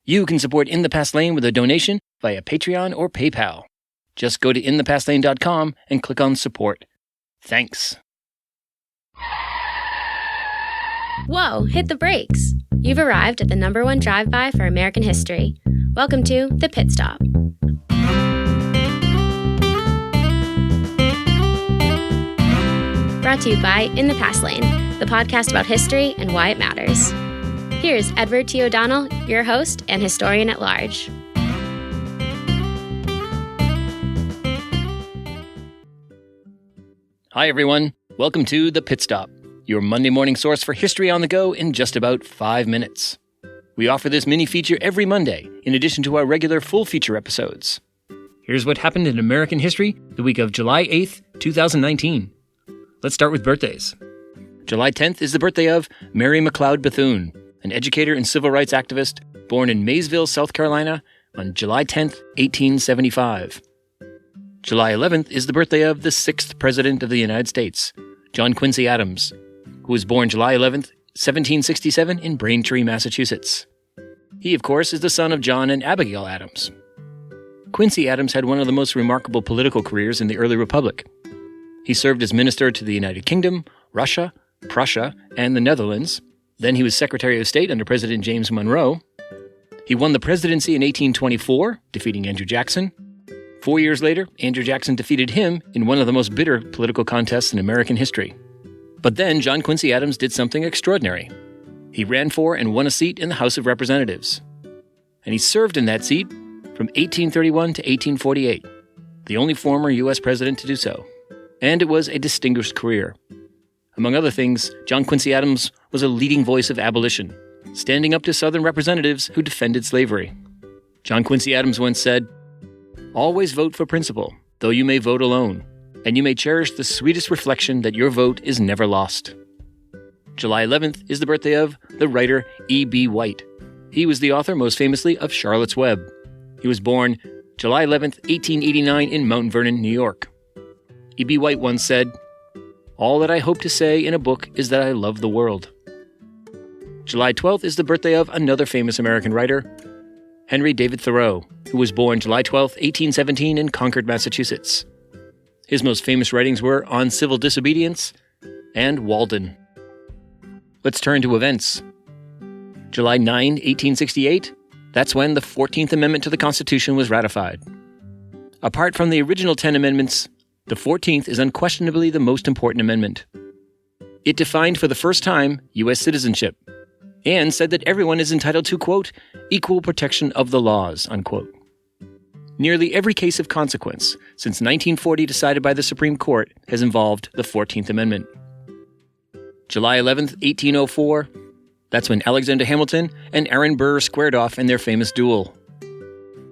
You can support In the Past Lane with a donation via Patreon or PayPal. Just go to inthepastlane.com and click on support. Thanks. Whoa, hit the brakes. You've arrived at the #1 drive-by for American history. Welcome to The Pit Stop. Brought to you by In the Past Lane, the podcast about history and why it matters. Here's Edward T. O'Donnell, your host and historian at large. Hi, everyone. Welcome to The Pit Stop, your Monday morning source for history on the go in just about 5 minutes. We offer this mini-feature every Monday, in addition to our regular full-feature episodes. Here's what happened in American history the week of July 8th, 2019. Let's start with birthdays. July 10th is the birthday of Mary McLeod Bethune, an educator and civil rights activist born in Maysville, South Carolina on July 10th, 1875. July 11th is the birthday of the 6th President of the United States, John Quincy Adams, who was born July 11th, 1767 in Braintree, Massachusetts. He, of course, is the son of John and Abigail Adams. Quincy Adams had one of the most remarkable political careers in the early republic. He served as minister to the United Kingdom, Russia, Prussia, and the Netherlands. Then he was Secretary of State under President James Monroe. He won the presidency in 1824, defeating Andrew Jackson. 4 years later, Andrew Jackson defeated him in one of the most bitter political contests in American history. But then John Quincy Adams did something extraordinary. He ran for and won a seat in the House of Representatives. And he served in that seat from 1831 to 1848, the only former U.S. president to do so. And it was a distinguished career. Among other things, John Quincy Adams was a leading voice of abolition, standing up to Southern representatives who defended slavery. John Quincy Adams once said, "Always vote for principle, though you may vote alone, and you may cherish the sweetest reflection that your vote is never lost." July 11th is the birthday of the writer E.B. White. He was the author, most famously, of Charlotte's Web. He was born July 11th, 1889 in Mount Vernon, New York. E.B. White once said, "All that I hope to say in a book is that I love the world." July 12th is the birthday of another famous American writer, Henry David Thoreau, who was born July 12th, 1817 in Concord, Massachusetts. His most famous writings were On Civil Disobedience and Walden. Let's turn to events. July 9, 1868, that's when the 14th Amendment to the Constitution was ratified. Apart from the original 10 amendments, the 14th is unquestionably the most important amendment. It defined for the first time U.S. citizenship and said that everyone is entitled to, quote, equal protection of the laws, unquote. Nearly every case of consequence since 1940 decided by the Supreme Court has involved the 14th Amendment. July 11th, 1804, that's when Alexander Hamilton and Aaron Burr squared off in their famous duel.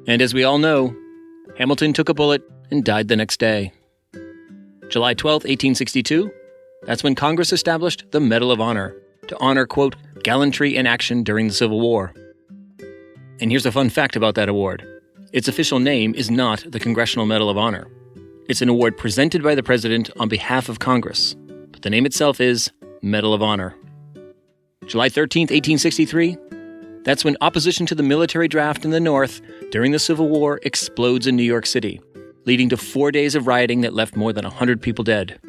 And as we all know, Hamilton took a bullet and died the next day. July 12, 1862, that's when Congress established the Medal of Honor to honor, quote, gallantry in action during the Civil War. And here's a fun fact about that award. Its official name is not the Congressional Medal of Honor. It's an award presented by the President on behalf of Congress, but the name itself is Medal of Honor. July 13, 1863, that's when opposition to the military draft in the North during the Civil War explodes in New York City, leading to 4 days of rioting that left more than 100 people dead.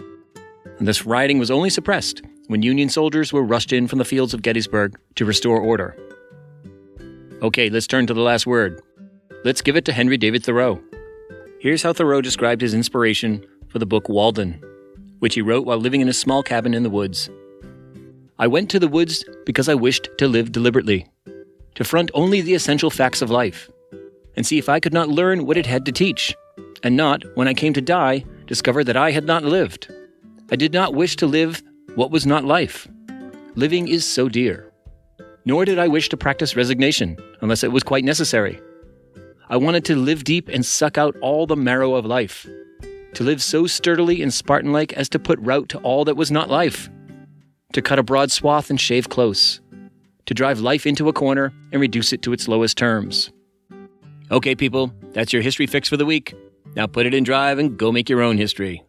And this rioting was only suppressed when Union soldiers were rushed in from the fields of Gettysburg to restore order. Okay, let's turn to the last word. Let's give it to Henry David Thoreau. Here's how Thoreau described his inspiration for the book Walden, which he wrote while living in a small cabin in the woods. "I went to the woods because I wished to live deliberately, to front only the essential facts of life, and see if I could not learn what it had to teach, and not, when I came to die, discover that I had not lived. I did not wish to live what was not life. Living is so dear. Nor did I wish to practice resignation, unless it was quite necessary. I wanted to live deep and suck out all the marrow of life, to live so sturdily and Spartan-like as to put rout to all that was not life, to cut a broad swath and shave close, to drive life into a corner and reduce it to its lowest terms." Okay, people, that's your history fix for the week. Now put it in drive and go make your own history.